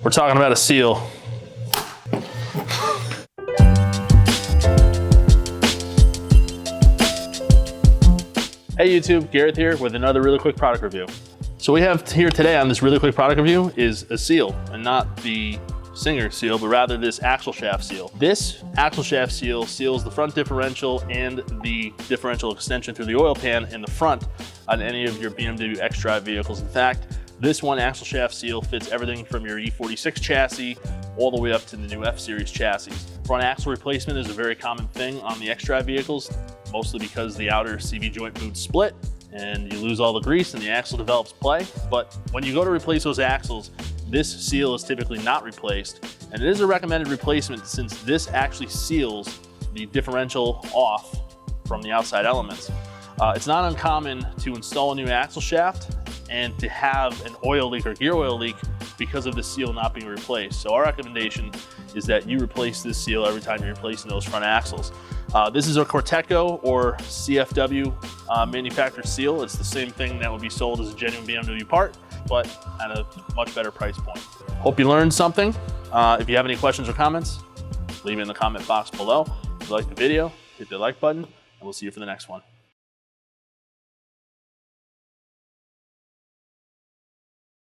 We're talking about a seal. Hey YouTube, Garrett here with another really quick product review. So we have here today on this really quick product review is a seal, and not the Singer seal, but rather this axle shaft seal. This axle shaft seal seals the front differential and the differential extension through the oil pan in the front on any of your BMW xDrive vehicles. In fact, this one axle shaft seal fits everything from your E46 chassis all the way up to the new F-Series chassis. Front axle replacement is a very common thing on the xDrive vehicles, mostly because the outer CV joint boots split and you lose all the grease and the axle develops play. But when you go to replace those axles, this seal is typically not replaced, and it is a recommended replacement since this actually seals the differential off from the outside elements. It's not uncommon to install a new axle shaft and to have an oil leak or gear oil leak because of the seal not being replaced. So our recommendation is that you replace this seal every time you're replacing those front axles. This is a Corteco or CFW manufactured seal. It's the same thing that would be sold as a genuine BMW part, but at a much better price point. Hope you learned something. If you have any questions or comments, leave it in the comment box below. If you like the video, hit the like button, and we'll see you for the next one.